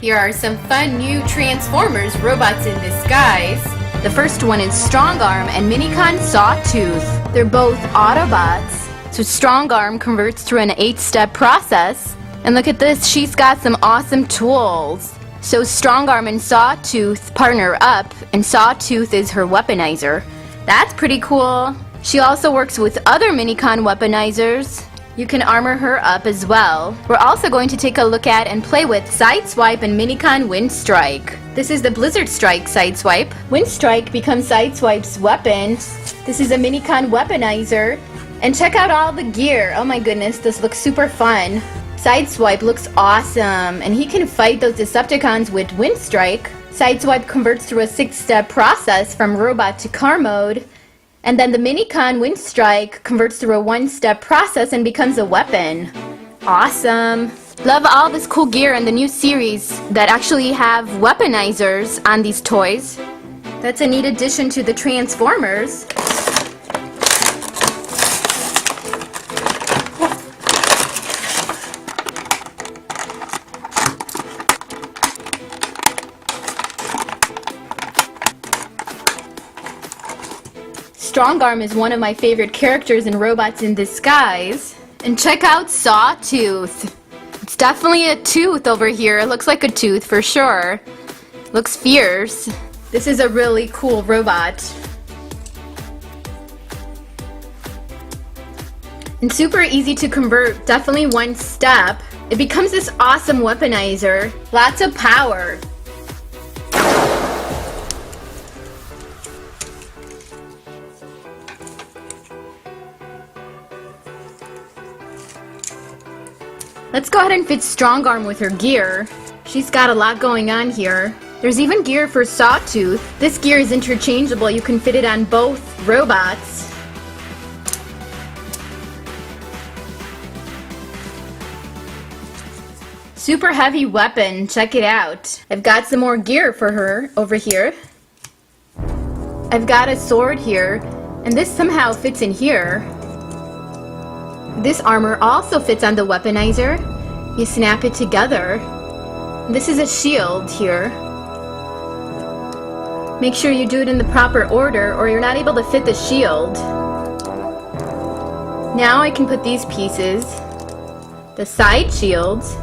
Here are some fun new Transformers robots in disguise. The first one is Strongarm and Minicon Sawtooth. They're both Autobots. So Strongarm converts through an 8-step process. And look at this, she's got some awesome tools. So Strongarm and Sawtooth partner up, and Sawtooth is her weaponizer. That's pretty cool. She also works with other Minicon weaponizers. You can armor her up as well. We're also going to take a look at and play with Sideswipe and Minicon Windstrike. This is the Blizzard Strike Sideswipe. Windstrike becomes Sideswipe's weapon. This is a Minicon weaponizer. And check out all the gear. Oh my goodness, this looks super fun. Sideswipe looks awesome, and he can fight those Decepticons with Windstrike. Sideswipe converts through a 6-step process from robot to car mode. And then the Minicon Windstrike converts through a 1-step process and becomes a weapon. Awesome! Love all this cool gear in the new series that actually have weaponizers on these toys. That's a neat addition to the Transformers. Strongarm is one of my favorite characters in Robots in Disguise. And check out Sawtooth. It's definitely a tooth over here. It looks like a tooth for sure. Looks fierce. This is a really cool robot. And super easy to convert, definitely 1 step. It becomes this awesome weaponizer. Lots of power. Let's go ahead and fit Strongarm with her gear. She's got a lot going on here. There's even gear for Sawtooth. This gear is interchangeable. You can fit it on both robots. Super heavy weapon. Check it out. I've got some more gear for her over here. I've got a sword here, and this somehow fits in here. This armor also fits on the weaponizer. You snap it together. This is a shield here. Make sure you do it in the proper order or you're not able to fit the shield. Now I can put these pieces, the side shields.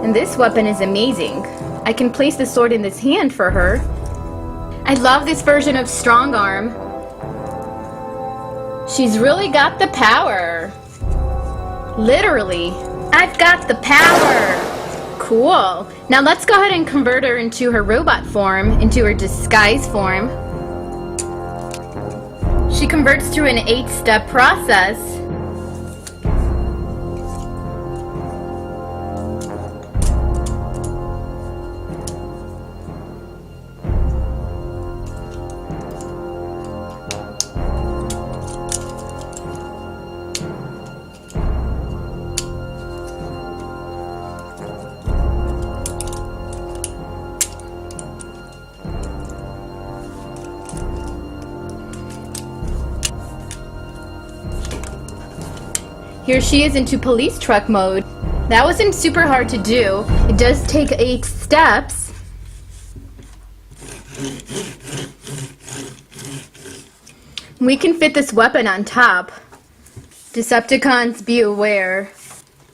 And this weapon is amazing. I can place the sword in this hand for her. I love this version of Strongarm. She's really got the power. Literally. I've got the power. Cool. Now let's go ahead and convert her into her robot form, into her disguise form. She converts through an 8-step process. Here she is into police truck mode. That wasn't super hard to do. It does take 8 steps. We can fit this weapon on top. Decepticons, be aware.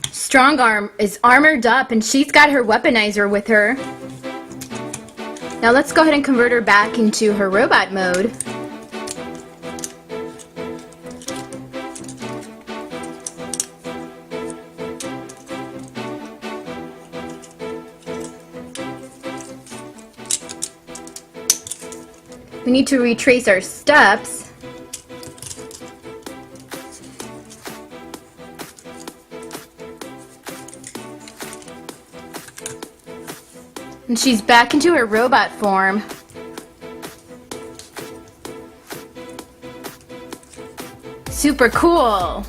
Strongarm is armored up and she's got her weaponizer with her. Now let's go ahead and convert her back into her robot mode. We need to retrace our steps. And she's back into her robot form. Super cool.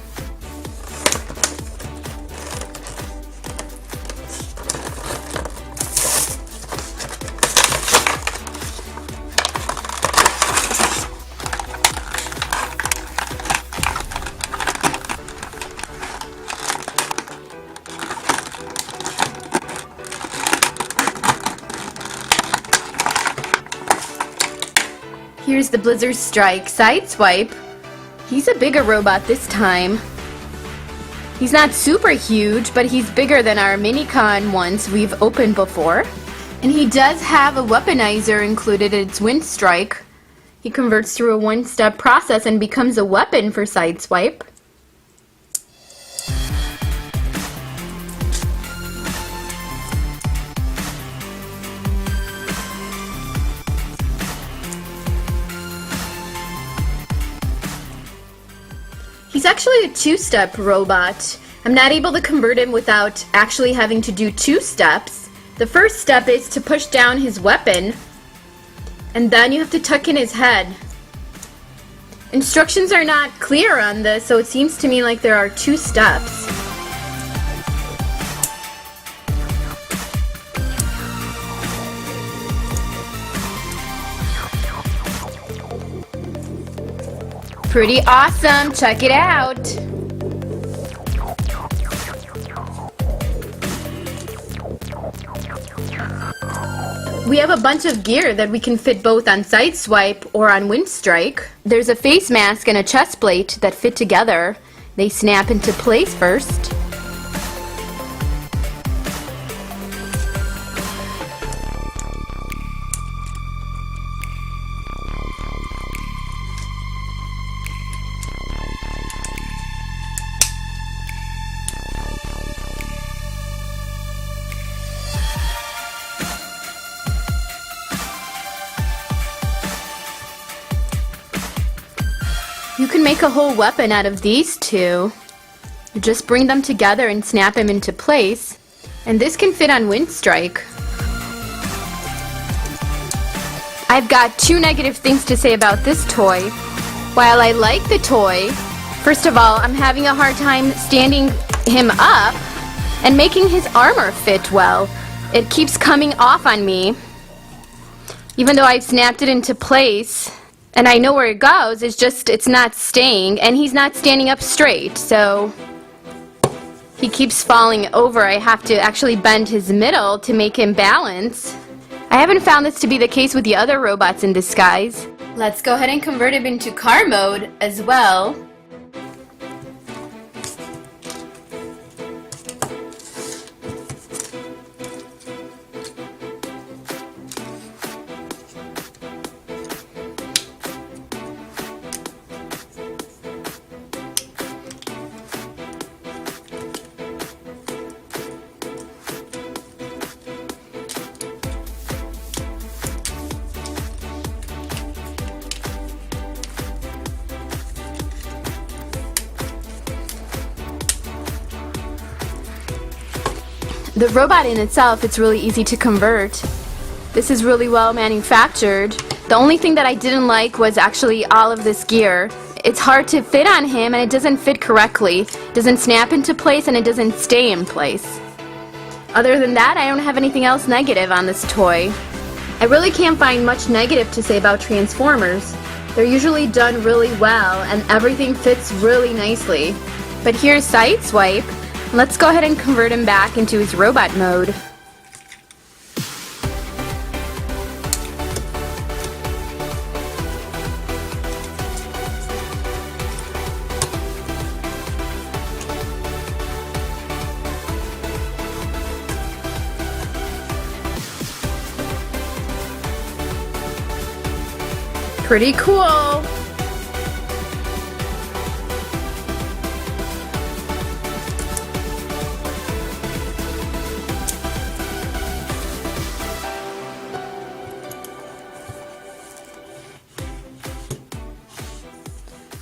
Here's the Blizzard Strike Sideswipe. He's a bigger robot this time. He's not super huge, but he's bigger than our Minicon ones we've opened before. And he does have a weaponizer included. It's Wind Strike. He converts through a one-step process and becomes a weapon for Sideswipe. He's actually a two-step robot. I'm not able to convert him without actually having to do two steps. The first step is to push down his weapon, and then you have to tuck in his head. Instructions are not clear on this, so it seems to me like there are two steps. Pretty awesome, check it out! We have a bunch of gear that we can fit both on Sideswipe or on Wind Strike. There's a face mask and a chest plate that fit together. They snap into place first. You can make a whole weapon out of these two. You just bring them together and snap them into place. And this can fit on Wind Strike. I've got two negative things to say about this toy. While I like the toy, first of all, I'm having a hard time standing him up and making his armor fit well. It keeps coming off on me. Even though I've snapped it into place, and I know where it goes, it's not staying, and he's not standing up straight, so he keeps falling over. I have to actually bend his middle to make him balance. I haven't found this to be the case with the other robots in disguise. Let's go ahead and convert him into car mode as well. The robot in itself, it's really easy to convert. This is really well manufactured. The only thing that I didn't like was actually all of this gear. It's hard to fit on him, and it doesn't fit correctly. It doesn't snap into place, and it doesn't stay in place. Other than that, I don't have anything else negative on this toy. I really can't find much negative to say about Transformers. They're usually done really well, and everything fits really nicely. But here's Sideswipe. Let's go ahead and convert him back into his robot mode. Pretty cool!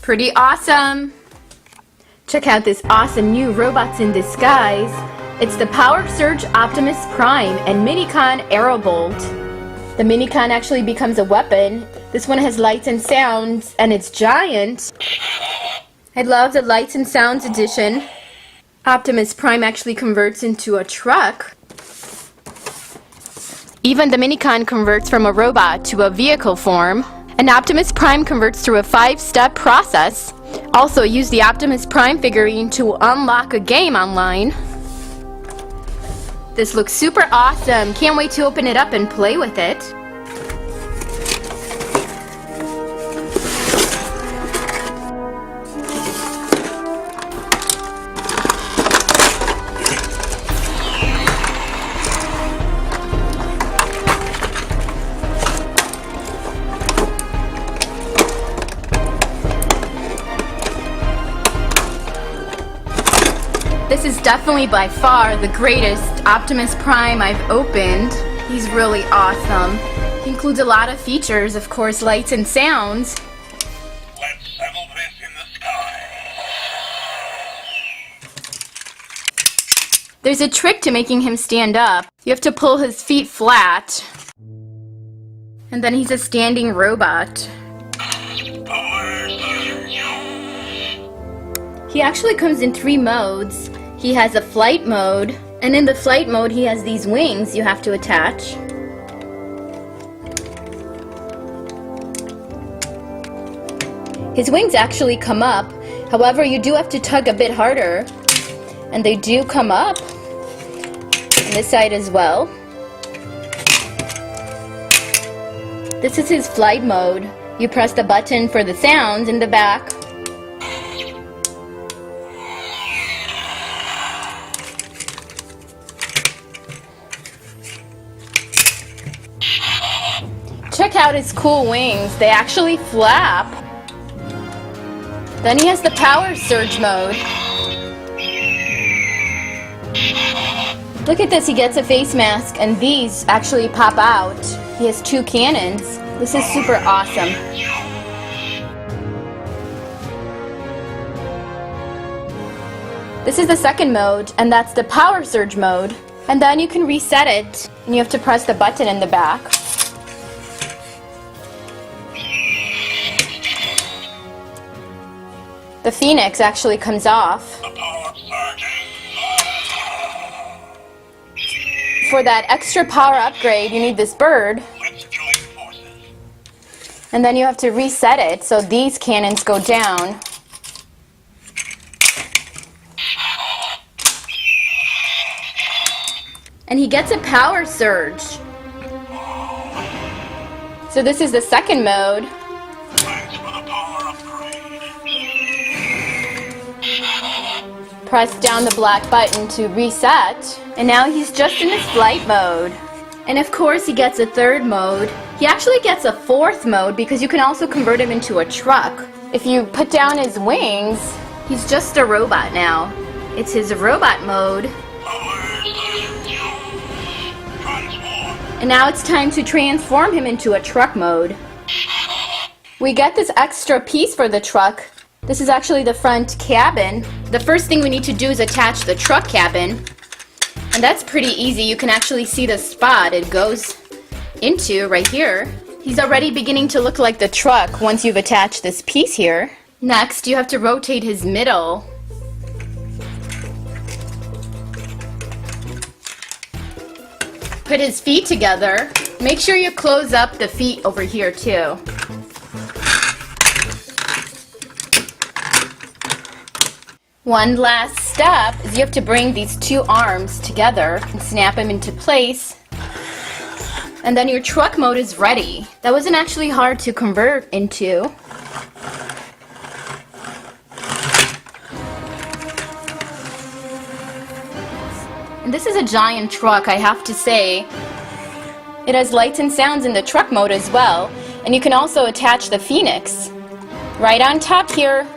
Pretty awesome! Check out this awesome new Robots in Disguise. It's the Power Surge Optimus Prime and Minicon Aerobolt. The Minicon actually becomes a weapon. This one has lights and sounds, and it's giant. I love the Lights and Sounds edition. Optimus Prime actually converts into a truck. Even the Minicon converts from a robot to a vehicle form. And Optimus Prime converts through a 5-step process. Also, use the Optimus Prime figurine to unlock a game online. This looks super awesome. Can't wait to open it up and play with it. is definitely by far the greatest Optimus Prime I've opened. He's really awesome. He includes a lot of features, of course, lights and sounds. Let's settle this in the sky. There's a trick to making him stand up. You have to pull his feet flat. And then he's a standing robot. He actually comes in 3 modes. He has a flight mode, and in the flight mode he has these wings you have to attach. His wings actually come up, however you do have to tug a bit harder, and they do come up, on this side as well. This is his flight mode. You press the button for the sounds in the back. Check out his cool wings. They actually flap. Then he has the power surge mode. Look at this, he gets a face mask and these actually pop out. He has 2 cannons. This is super awesome. This is the second mode, and that's the power surge mode. And then you can reset it, and you have to press the button in the back. The Phoenix actually comes off. For that extra power upgrade, you need this bird. And then you have to reset it so these cannons go down. And he gets a power surge. So this is the second mode. Press down the black button to reset, and now he's just in his flight mode. And of course he gets a third mode. He actually gets a fourth mode because you can also convert him into a truck. If you put down his wings, he's just a robot now. It's his robot mode. And now it's time to transform him into a truck mode. We get this extra piece for the truck. This is actually the front cabin. The first thing we need to do is attach the truck cabin. And that's pretty easy. You can actually see the spot it goes into right here. He's already beginning to look like the truck once you've attached this piece here. Next, you have to rotate his middle. Put his feet together. Make sure you close up the feet over here too. One last step is you have to bring these 2 arms together and snap them into place. And then your truck mode is ready. That wasn't actually hard to convert into. And this is a giant truck, I have to say. It has lights and sounds in the truck mode as well. And you can also attach the Phoenix right on top here.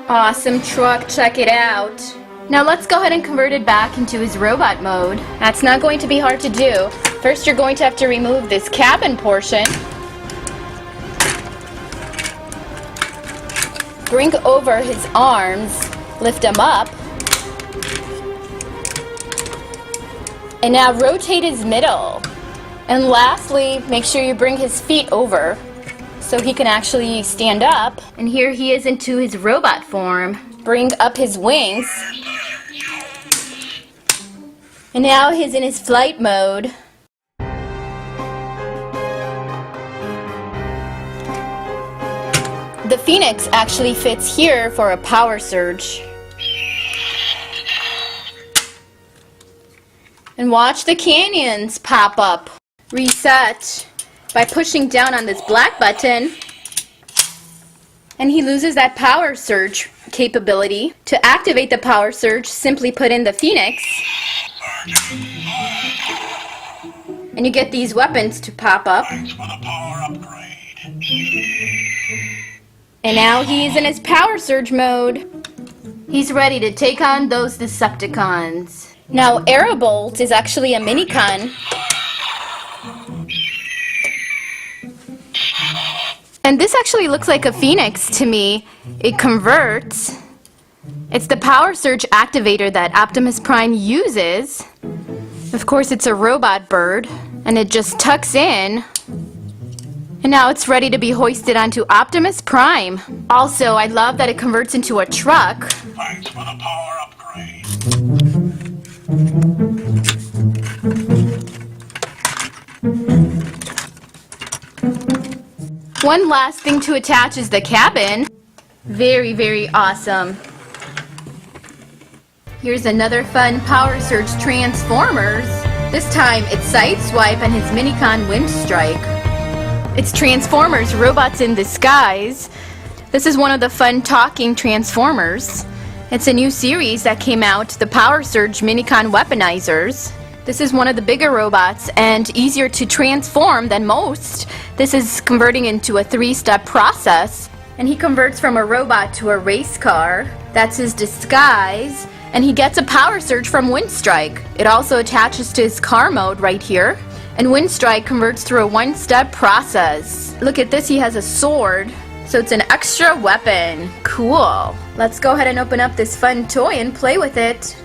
Awesome truck, check it out. Now let's go ahead and convert it back into his robot mode. That's not going to be hard to do. First you're going to have to remove this cabin portion. Bring over his arms, lift them up. And now rotate his middle. And lastly, make sure you bring his feet over so he can actually stand up. And here he is into his robot form. Bring up his wings. And now he's in his flight mode. The Phoenix actually fits here for a power surge. And watch the canyons pop up. Reset by pushing down on this black button, and he loses that power surge capability. To activate the power surge, simply put in the Phoenix, and you get these weapons to pop up. Thanks for the power upgrade. And now he's in his power surge mode. He's ready to take on those Decepticons. Now Aerobolt is actually a minicon. And this actually looks like a phoenix to me. It converts. It's the power surge activator that Optimus Prime uses. Of course, it's a robot bird, and it just tucks in. And now it's ready to be hoisted onto Optimus Prime. Also, I love that it converts into a truck. Thanks for the power upgrade. One last thing to attach is the cabin. Very, very awesome. Here's another fun Power Surge Transformers. This time it's Sideswipe and his minicon Windstrike. It's Transformers, robots in disguise. This is one of the fun talking Transformers. It's a new series that came out, the Power Surge Minicon Weaponizers. This is one of the bigger robots and easier to transform than most. This is converting into a 3-step process. And he converts from a robot to a race car. That's his disguise. And he gets a power surge from Windstrike. It also attaches to his car mode right here. And Windstrike converts through a 1-step process. Look at this, he has a sword. So it's an extra weapon. Cool. Let's go ahead and open up this fun toy and play with it.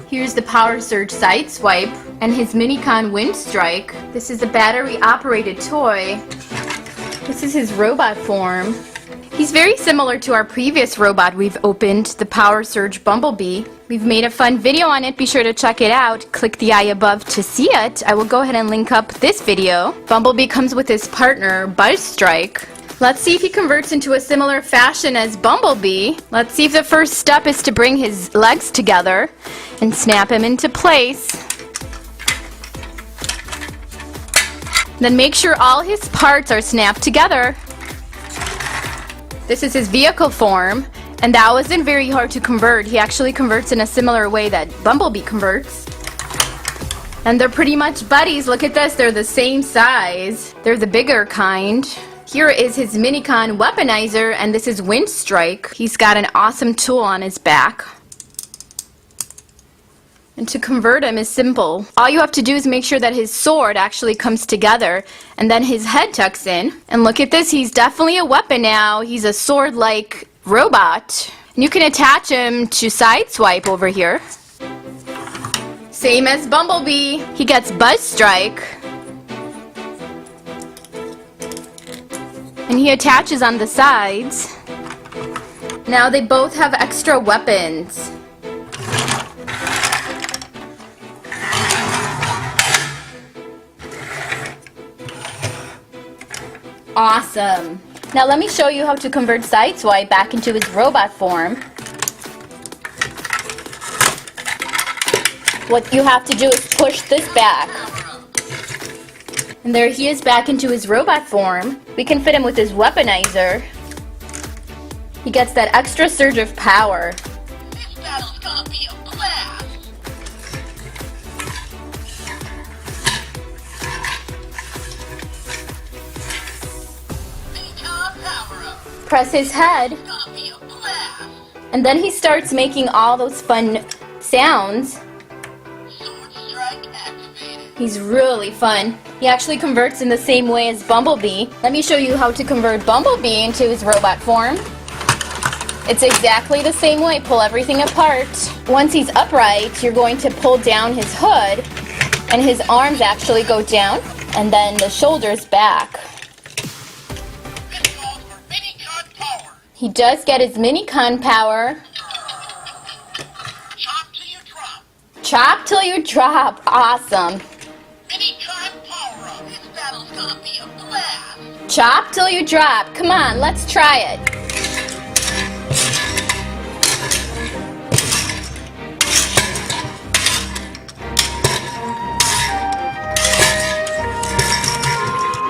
Here's the Power Surge Sideswipe and his minicon Windstrike. This is a battery-operated toy. This is his robot form. He's very similar to our previous robot we've opened, the Power Surge Bumblebee. We've made a fun video on it. Be sure to check it out. Click the eye above to see it. I will go ahead and link up this video. Bumblebee comes with his partner, Buzzstrike. Let's see if he converts into a similar fashion as Bumblebee. Let's see if the first step is to bring his legs together and snap him into place. Then make sure all his parts are snapped together. This is his vehicle form, and that wasn't very hard to convert. He actually converts in a similar way that Bumblebee converts. And they're pretty much buddies. Look at this, they're the same size. They're the bigger kind. Here is his minicon Weaponizer, and this is Windstrike. He's got an awesome tool on his back. And to convert him is simple. All you have to do is make sure that his sword actually comes together, and then his head tucks in. And look at this, he's definitely a weapon now. He's a sword-like robot. And you can attach him to Sideswipe over here. Same as Bumblebee. He gets Buzzstrike. And he attaches on the sides. Now they both have extra weapons. Awesome. Now let me show you how to convert Sideswipe back into his robot form. What you have to do is push this back. And there he is back into his robot form. We can fit him with his Weaponizer. He gets that extra surge of power. This battle's gonna be a blast. Press his head, and then he starts making all those fun sounds. He's really fun. He actually converts in the same way as Bumblebee. Let me show you how to convert Bumblebee into his robot form. It's exactly the same way. Pull everything apart. Once he's upright, you're going to pull down his hood, and his arms actually go down, and then the shoulders back. He does get his minicon power. Chop till you drop. Chop till you drop. Awesome. Minicon power up. This battle's gonna be a blast. Chop till you drop. Come on, let's try it.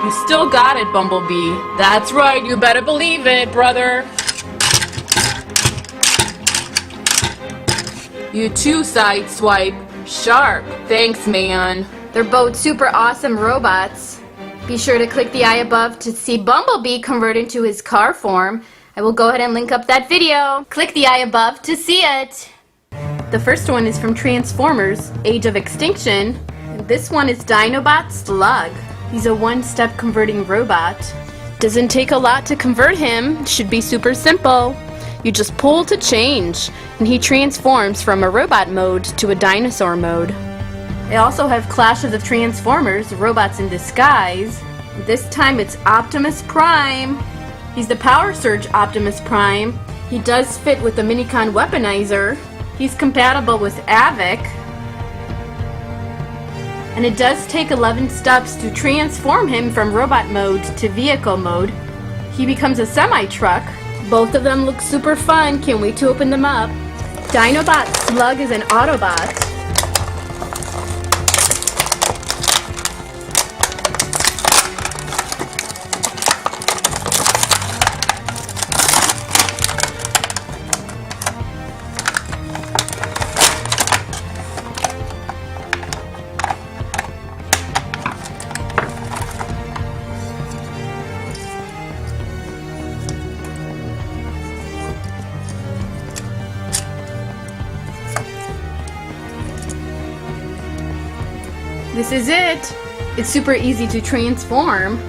You still got it, Bumblebee. That's right, you better believe it, brother. You too, Sideswipe. Sharp. Thanks, man. They're both super awesome robots. Be sure to click the eye above to see Bumblebee convert into his car form. I will go ahead and link up that video. Click the eye above to see it. The first one is from Transformers: Age of Extinction. This one is Dinobot Slug. He's a one-step converting robot. Doesn't take a lot to convert him. Should be super simple. You just pull to change, and he transforms from a robot mode to a dinosaur mode. I also have Clash of the Transformers, Robots in Disguise. This time it's Optimus Prime. He's the Power Surge Optimus Prime. He does fit with the Minicon Weaponizer. He's compatible with Avic. And it does take 11 steps to transform him from robot mode to vehicle mode. He becomes a semi-truck. Both of them look super fun. Can't wait to open them up. Dinobot Slug is an Autobot. This is it! It's super easy to transform.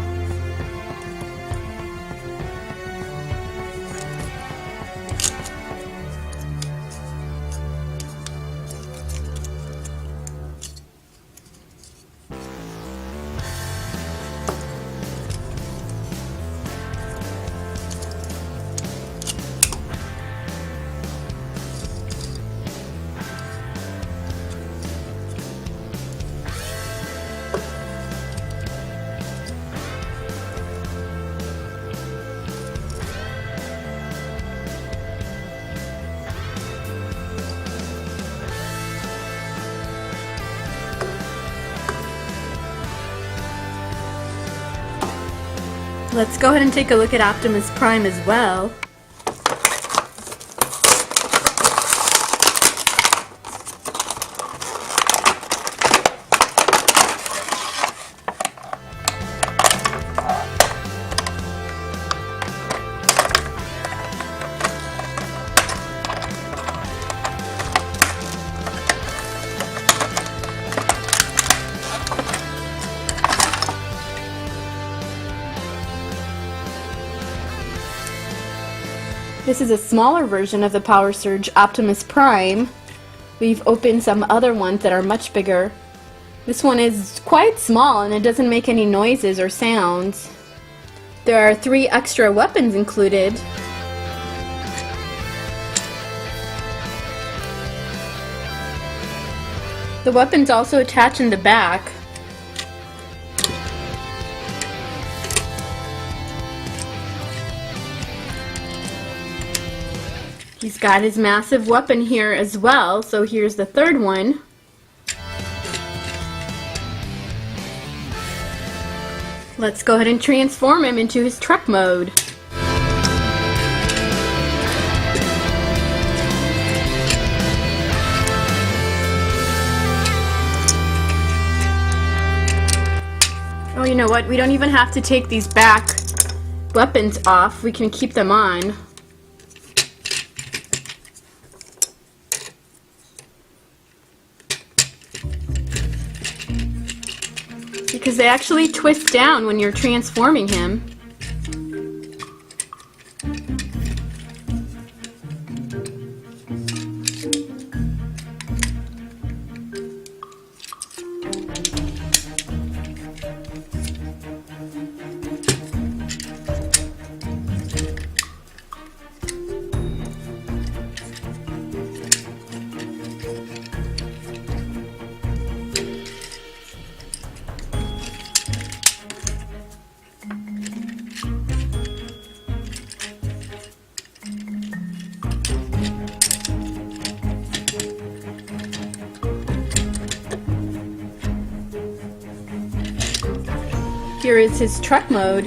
Let's go ahead and take a look at Optimus Prime as well. This is a smaller version of the Power Surge Optimus Prime. We've opened some other ones that are much bigger. This one is quite small and it doesn't make any noises or sounds. There are 3 extra weapons included. The weapons also attach in the back. He's got his massive weapon here as well, so here's the third one. Let's go ahead and transform him into his truck mode. Oh, you know what? We don't even have to take these back weapons off. We can keep them on. Because they actually twist down when you're transforming him. Here is his truck mode.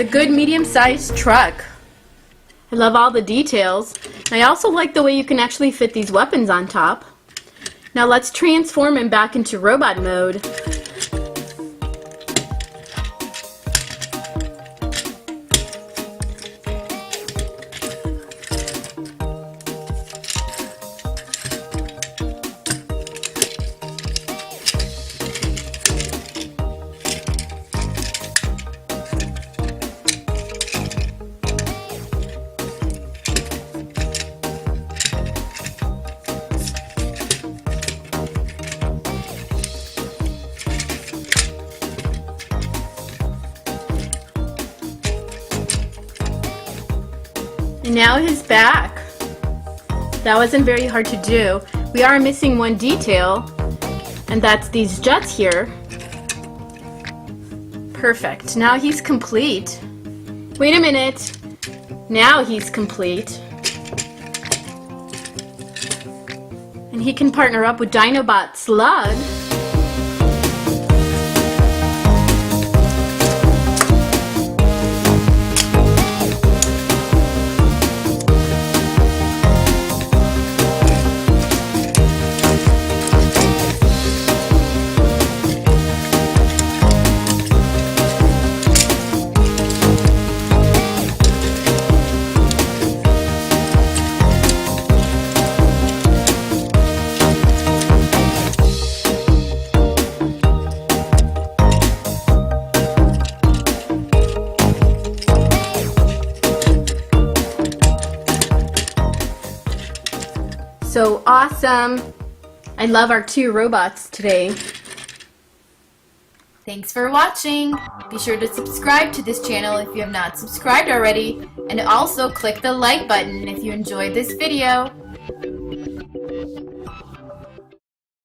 a good medium-sized truck. I love all the details. I also like the way you can actually fit these weapons on top. Now let's transform him back into robot mode. And now his back. That wasn't very hard to do. We are missing one detail, and that's these jets here. Perfect. Now he's complete. Wait a minute. Now he's complete. And he can partner up with Dinobot Slug. So awesome! I love our two robots today. Thanks for watching! Be sure to subscribe to this channel if you have not subscribed already, and also click the like button if you enjoyed this video.